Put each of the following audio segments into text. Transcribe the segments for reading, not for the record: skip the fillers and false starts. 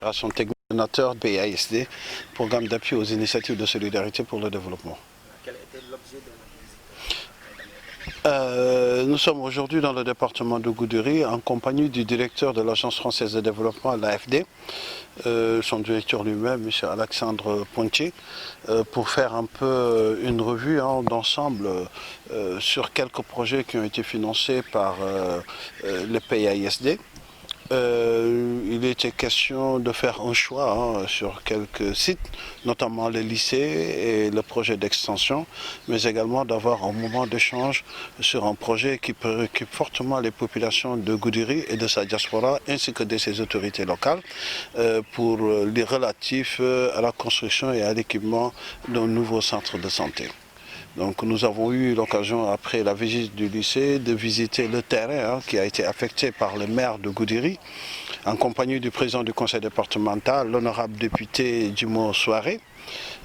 Technique coordinateur PAISD, programme d'appui aux initiatives de solidarité pour le développement. Quel était l'objet de votre visite? Nous sommes aujourd'hui dans le département de Goudiri en compagnie du directeur de l'Agence française de développement, l'AFD, son directeur lui-même, M. Alexandre Pontier, pour faire un peu une revue d'ensemble sur quelques projets qui ont été financés par le PAISD. Il était question de faire un choix sur quelques sites, notamment les lycées et le projet d'extension, mais également d'avoir un moment d'échange sur un projet qui préoccupe fortement les populations de Goudiri et de sa diaspora, ainsi que de ses autorités locales, pour les relatifs à la construction et à l'équipement d'un nouveau centre de santé. Donc nous avons eu l'occasion, après la visite du lycée, de visiter le terrain qui a été affecté par le maire de Goudiri, en compagnie du président du conseil départemental, l'honorable député Djimo Soare,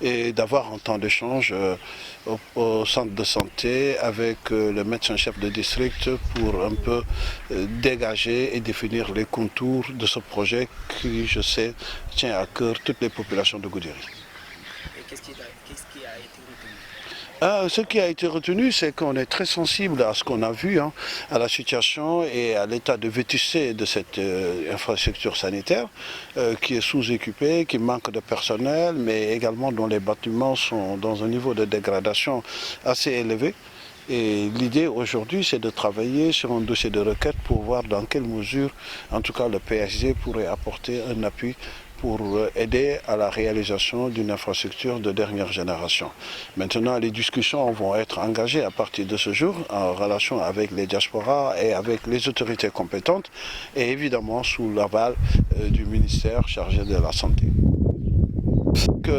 et d'avoir un temps d'échange au centre de santé avec le médecin-chef de district pour un peu dégager et définir les contours de ce projet qui, je sais, tient à cœur toutes les populations de Goudiri. Et qu'est-ce qui a été retenu? Ce qui a été retenu, c'est qu'on est très sensible à ce qu'on a vu, à la situation et à l'état de vétusté de cette infrastructure sanitaire qui est sous-équipée, qui manque de personnel, mais également dont les bâtiments sont dans un niveau de dégradation assez élevé. Et l'idée aujourd'hui, c'est de travailler sur un dossier de requête pour voir dans quelle mesure, en tout cas, le PSG pourrait apporter un appui pour aider à la réalisation d'une infrastructure de dernière génération. Maintenant, les discussions vont être engagées à partir de ce jour en relation avec les diasporas et avec les autorités compétentes et évidemment sous l'aval du ministère chargé de la Santé.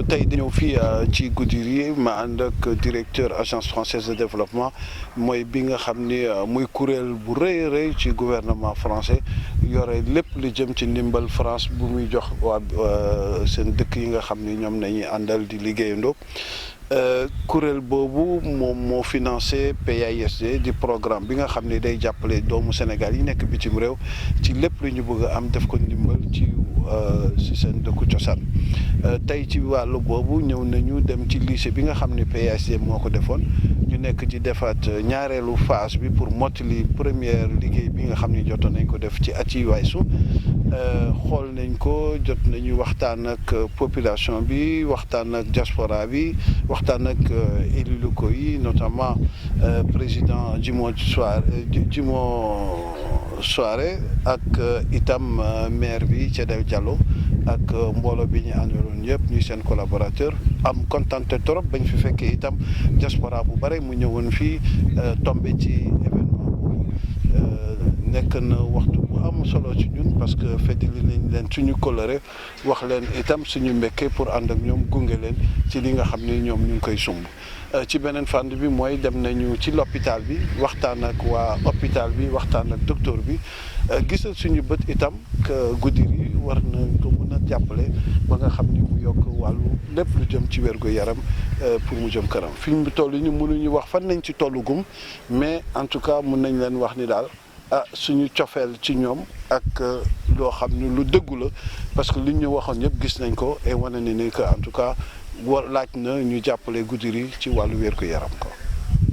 Tey dañoo fii ci Goudiri ma ànd ak directeur agence française de développement mooy bi nga xam ni muy kuréel bu rëy a rëy ci gouvernement français yore lépp lu jëm ci ndimbal France bu muy jox waa seen dëkk yi nga xam ni ñoom nañuy àndal di liggéeyandoo. Kuréel boobu moom moo financé PAISD di programme bi nga xam ne day jàppale doomu Sénégal yi nekk bitim réew ci lépp lu ñu bëgg a am def ko ndimbal ci seen dëkku cosaan. Tey ci wàllu boobu ñëw nañu dem ci lycée bi nga xam ne PAISD moo ko defoon ñu nekk ci defaat ñaareelu phase bi pour mottali première liggéey bi nga xam ne jotoon nañ ko def ci at yi weesu xool nañ ko jot nañu waxtaan ak population bi waxtaan ak diaspora bi waxtaan ak élus locaux yi notamment président Djimo Soare ak itam maire bi Thiédel Diallo ak mbooloo bi ñu àndaloon yëpp ñuy seen collaborateur am kontante trop bañ fi fekkee itam diaspora bu bare mu ñëwoon fii tombé ci événement boobu nekk na waxtu bu am solo ci ñun parce que feddali nañ leen suñu coloré wax leen itam suñu mbekke pour ànd ak ñoom gunge leen ci li nga xam ni ñoom ñu ngi koy sumb. Ci beneen fànn bi mooy dem nañu ci l'hôpital bi waxtaan ak waa hôpital bi waxtaan ak docteur bi gisal suñu bët itam que Goudiri war na ko mën a jàppale ba nga xam ni mu yokk wàllu lépp lu jëm ci wérgu yaram pour mu jëm kanam fi mu toll ni mënuñu wax fan nañ ci tollu gum mais en tout cas mën nañ leen wax ni daal suñu cofeel ci ñoom ak loo xam ni lu dëggu la parce que liñ ñu waxoon yëpp gis nañ ko et wane ni que en tout cas laaj na ñu jàppale Goudiri ci wàllu wér gu yaram ko